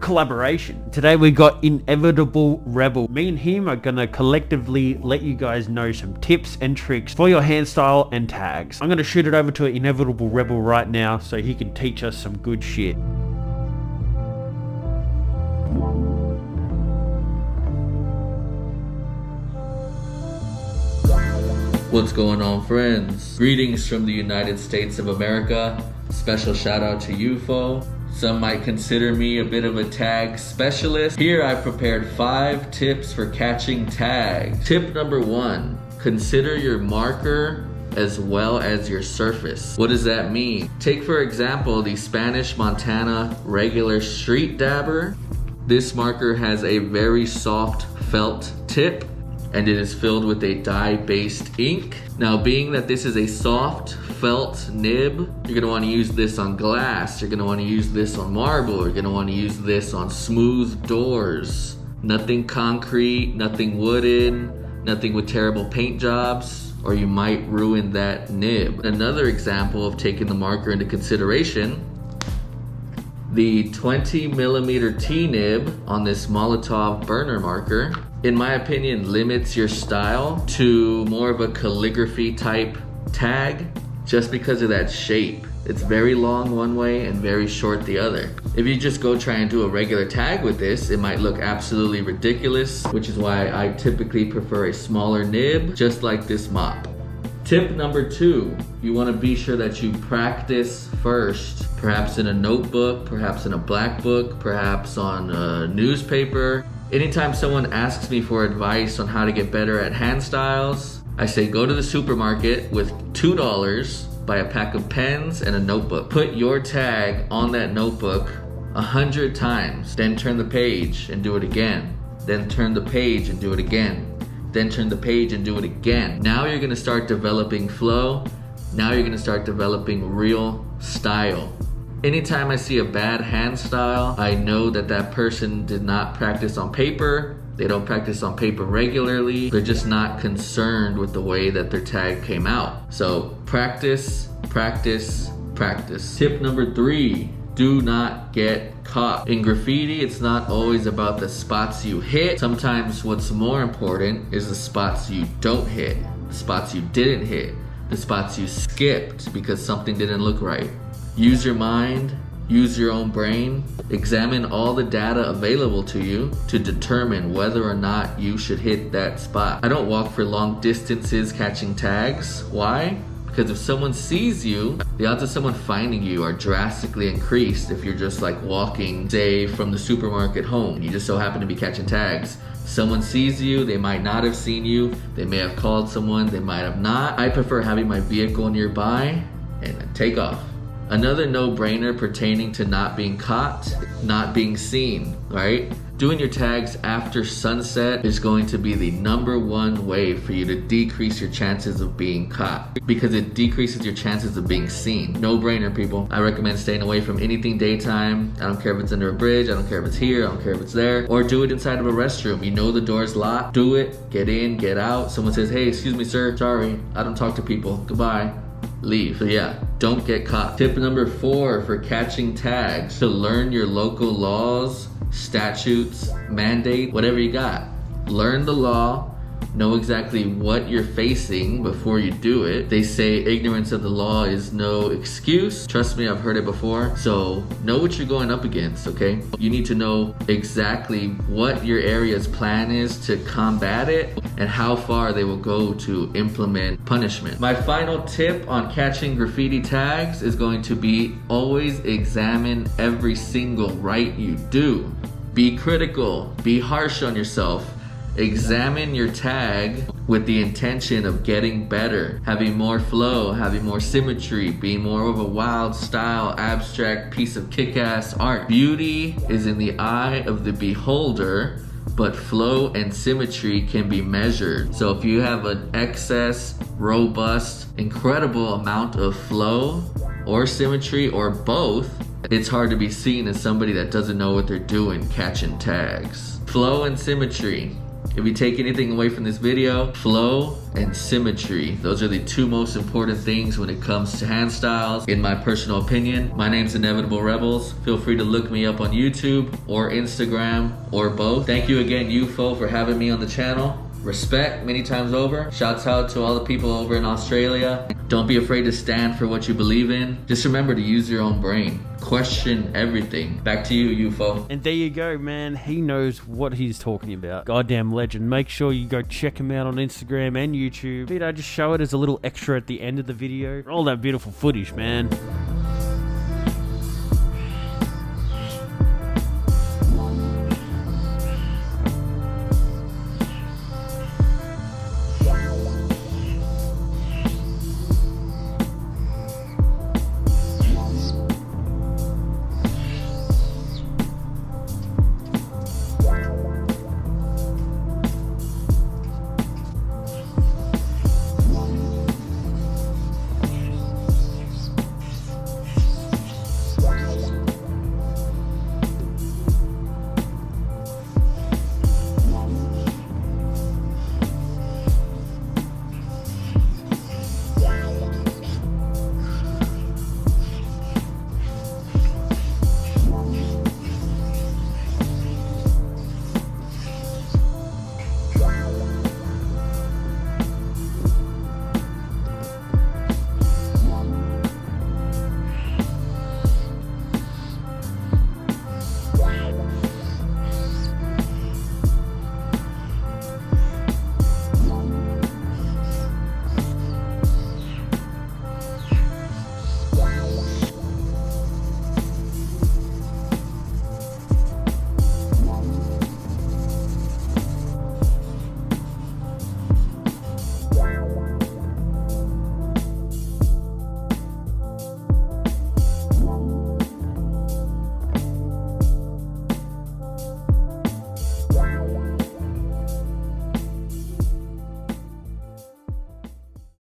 collaboration. Today we got Inevitable Rebel. Me and him are gonna collectively let you guys know some tips and tricks for your hand style and tags. I'm gonna shoot it over to Inevitable Rebel right now so he can teach us some good shit. What's going on, friends? Greetings from the United States of America. Special shout out to UFO. Some might consider me a bit of a tag specialist. Here I've prepared 5 tips for catching tags. Tip number 1, consider your marker as well as your surface. What does that mean? Take for example the Spanish Montana regular street dabber. This marker has a very soft felt tip and it is filled with a dye-based ink. Now, being that this is a soft felt nib, you're gonna wanna use this on glass, you're gonna wanna use this on marble, you're gonna wanna use this on smooth doors. Nothing concrete, nothing wooden, nothing with terrible paint jobs, or you might ruin that nib. Another example of taking the marker into consideration, the 20mm T-nib on this Molotov burner marker, in my opinion, limits your style to more of a calligraphy type tag just because of that shape. It's very long one way and very short the other. If you just go try and do a regular tag with this, it might look absolutely ridiculous, which is why I typically prefer a smaller nib, just like this mop. Tip number 2, you want to be sure that you practice first, perhaps in a notebook, perhaps in a black book, perhaps on a newspaper. Anytime someone asks me for advice on how to get better at hand styles, I say go to the supermarket with $2, buy a pack of pens and a notebook. Put your tag on that notebook 100 times, then turn the page and do it again. Then turn the page and do it again. Then turn the page and do it again. Now you're gonna start developing flow. Now you're gonna start developing real style. Anytime I see a bad hand style, I know that that person did not practice on paper. They don't practice on paper regularly. They're just not concerned with the way that their tag came out. So practice, practice, practice. Tip number 3, do not get caught. In graffiti, it's not always about the spots you hit. Sometimes what's more important is the spots you don't hit, the spots you didn't hit, the spots you skipped because something didn't look right. Use your mind, use your own brain, examine all the data available to you to determine whether or not you should hit that spot. I don't walk for long distances catching tags. Why? Because if someone sees you, the odds of someone finding you are drastically increased if you're just like walking, say, from the supermarket home. You just so happen to be catching tags. Someone sees you, they might not have seen you, they may have called someone, they might have not. I prefer having my vehicle nearby and take off. Another no-brainer pertaining to not being caught, not being seen, right? Doing your tags after sunset is going to be the #1 way for you to decrease your chances of being caught because it decreases your chances of being seen. No-brainer, people. I recommend staying away from anything daytime. I don't care if it's under a bridge, I don't care if it's here, I don't care if it's there, or do it inside of a restroom. You know the door's locked, do it, get in, get out. Someone says, hey, excuse me, sir, sorry, I don't talk to people, goodbye. Leave. So yeah, don't get caught. Tip number 4 for catching tags, to learn your local laws, statutes, mandate, whatever you got. Learn the law, know exactly what you're facing before you do it. They say ignorance of the law is no excuse. Trust me, I've heard it before. So know what you're going up against, okay? You need to know exactly what your area's plan is to combat it and how far they will go to implement punishment. My final tip on catching graffiti tags is going to be always examine every single right you do. Be critical, be harsh on yourself. Examine your tag with the intention of getting better, having more flow, having more symmetry, being more of a wild style, abstract piece of kick-ass art. Beauty is in the eye of the beholder, but flow and symmetry can be measured. So if you have an excess, robust, incredible amount of flow or symmetry or both, it's hard to be seen as somebody that doesn't know what they're doing catching tags. Flow and symmetry. If you take anything away from this video, flow and symmetry. Those are the two most important things when it comes to hand styles, in my personal opinion. My name's Inevitable Rebels. Feel free to look me up on YouTube or Instagram or both. Thank you again, UFO, for having me on the channel. Respect many times over. Shouts out to all the people over in Australia. Don't be afraid to stand for what you believe in. Just remember to use your own brain. Question everything. Back to you, UFO. And there you go, man. He knows what he's talking about. Goddamn legend. Make sure you go check him out on Instagram and YouTube. Just show it as a little extra at the end of the video. All that beautiful footage, man.